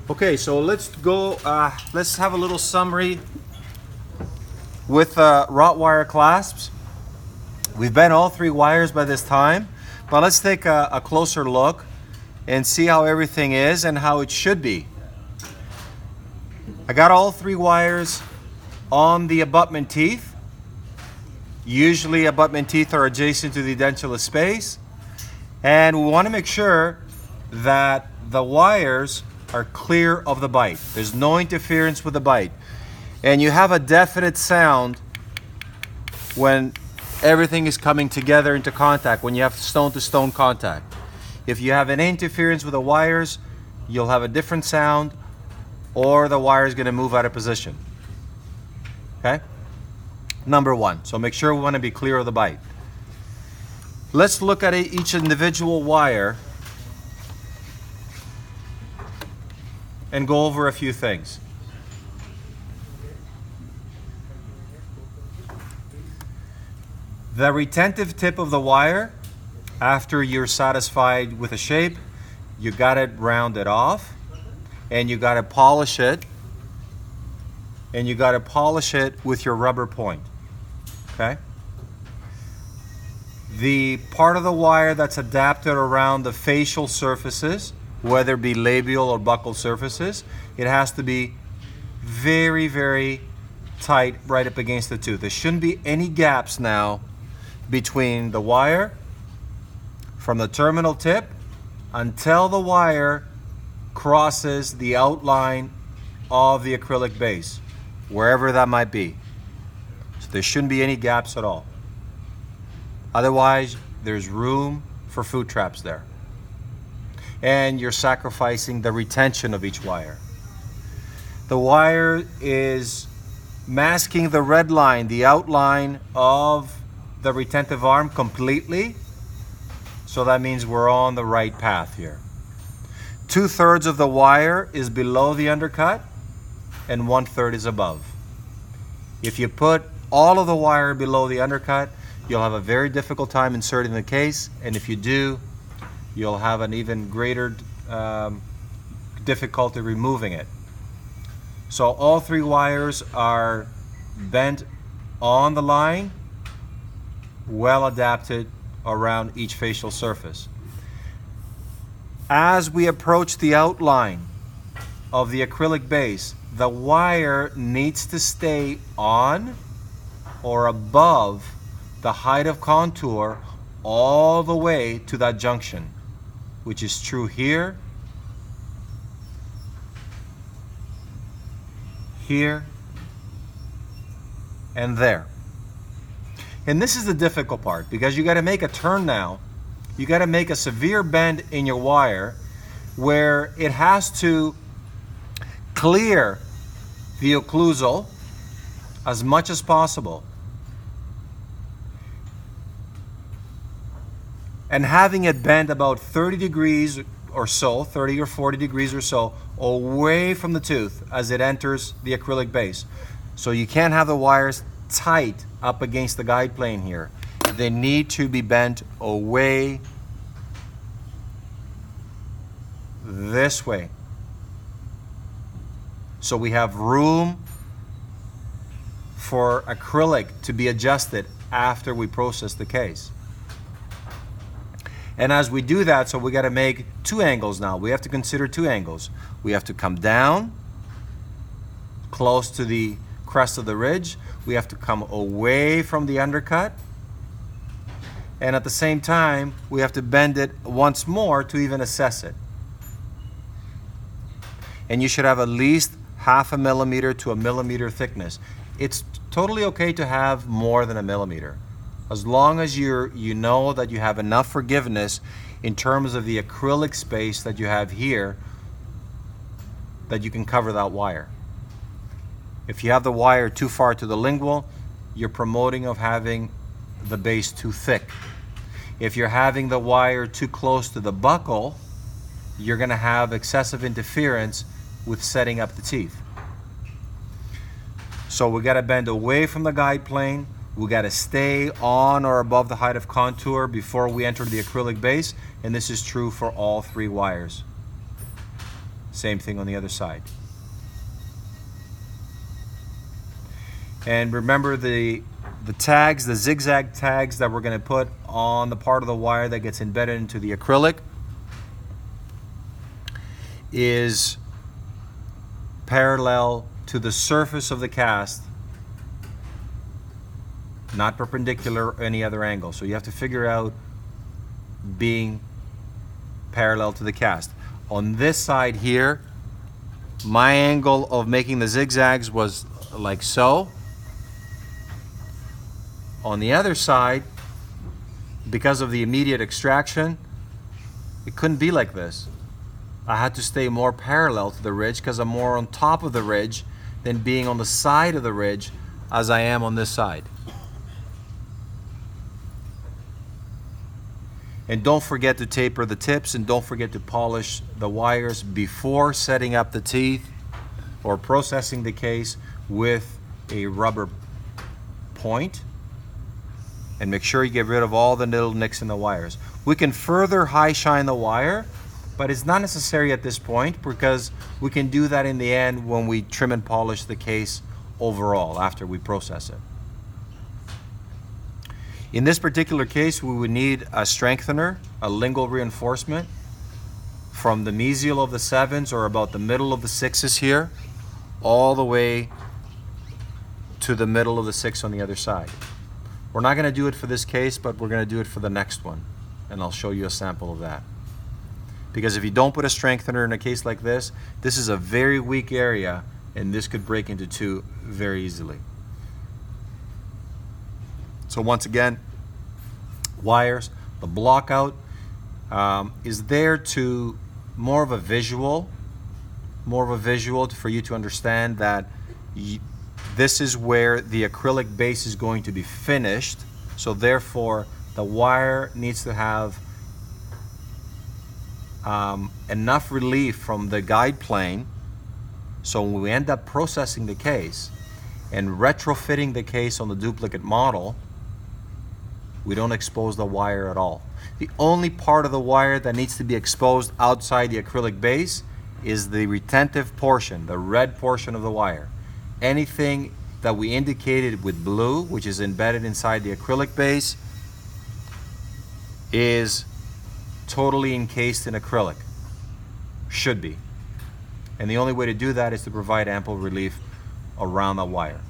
Okay, so let's go, let's have a little summary with wrought wire clasps. We've bent all three wires by this time, but let's take a closer look and see how everything is and how it should be. I got all three wires on the abutment teeth. Usually abutment teeth are adjacent to the edentulous space, and we want to make sure that the wires are clear of the bite. There's no interference with the bite. And you have a definite sound when everything is coming together into contact, when you have stone-to-stone contact. If you have an interference with the wires, you'll have a different sound, or the wire is going to move out of position. Okay? Number one. So make sure we want to be clear of the bite. Let's look at each individual wire and go over a few things. The retentive tip of the wire, after you're satisfied with the shape, you got to round it off, and you got to polish it, and you got to polish it with your rubber point. Okay? The part of the wire that's adapted around the facial surfaces, whether it be labial or buccal surfaces, it has to be very, very tight right up against the tooth. There shouldn't be any gaps now between the wire from the terminal tip until the wire crosses the outline of the acrylic base, wherever that might be. So there shouldn't be any gaps at all. Otherwise, there's room for food traps there. And you're sacrificing the retention of each wire. The wire is masking the red line, the outline of the retentive arm completely. So that means we're on the right path here. 2/3 of the wire is below the undercut and 1/3 is above. If you put all of the wire below the undercut, you'll have a very difficult time inserting the case, and if you do, you'll have an even greater difficulty removing it. So all three wires are bent on the line, well adapted around each facial surface. As we approach the outline of the acrylic base, the wire needs to stay on or above the height of contour all the way to that junction, which is true here, here, and there. And this is the difficult part, because you got to make a turn now. You got to make a severe bend in your wire where it has to clear the occlusal as much as possible. And having it bend about 30 degrees or so, 30 or 40 degrees or so, away from the tooth as it enters the acrylic base. So you can't have the wires tight up against the guide plane here. They need to be bent away this way. So we have room for acrylic to be adjusted after we process the case. And as we do that, so we got to make two angles now. We have to consider two angles. We have to come down close to the crest of the ridge. We have to come away from the undercut. And at the same time, we have to bend it once more to even assess it. And you should have at least 0.5 millimeter to 1 millimeter thickness. It's totally okay to have more than 1 millimeter, as long as you know that you have enough forgiveness in terms of the acrylic space that you have here, that you can cover that wire. If you have the wire too far to the lingual, you're promoting of having the base too thick. If you're having the wire too close to the buccal, you're going to have excessive interference with setting up the teeth. So we got to bend away from the guide plane. We got to stay on or above the height of contour before we enter the acrylic base, and this is true for all three wires. Same thing on the other side. And remember the tags, the zigzag tags that we're going to put on the part of the wire that gets embedded into the acrylic is parallel to the surface of the cast, not perpendicular or any other angle. So you have to figure out being parallel to the cast. On this side here, my angle of making the zigzags was like so. On the other side, because of the immediate extraction, it couldn't be like this. I had to stay more parallel to the ridge because I'm more on top of the ridge than being on the side of the ridge as I am on this side. And don't forget to taper the tips, and don't forget to polish the wires before setting up the teeth or processing the case with a rubber point. And make sure you get rid of all the little nicks in the wires. We can further high shine the wire, but it's not necessary at this point because we can do that in the end when we trim and polish the case overall after we process it. In this particular case, we would need a strengthener, a lingual reinforcement from the mesial of the 7s or about the middle of the 6s here, all the way to the middle of the 6 on the other side. We're not going to do it for this case, but we're going to do it for the next one, and I'll show you a sample of that. Because if you don't put a strengthener in a case like this is a very weak area, and this could break into two very easily. So once again, wires, the block out is there to more of a visual for you to understand that this is where the acrylic base is going to be finished. So therefore, the wire needs to have enough relief from the guide plane. So when we end up processing the case and retrofitting the case on the duplicate model, we don't expose the wire at all. The only part of the wire that needs to be exposed outside the acrylic base is the retentive portion, the red portion of the wire. Anything that we indicated with blue, which is embedded inside the acrylic base, is totally encased in acrylic. Should be. And the only way to do that is to provide ample relief around the wire.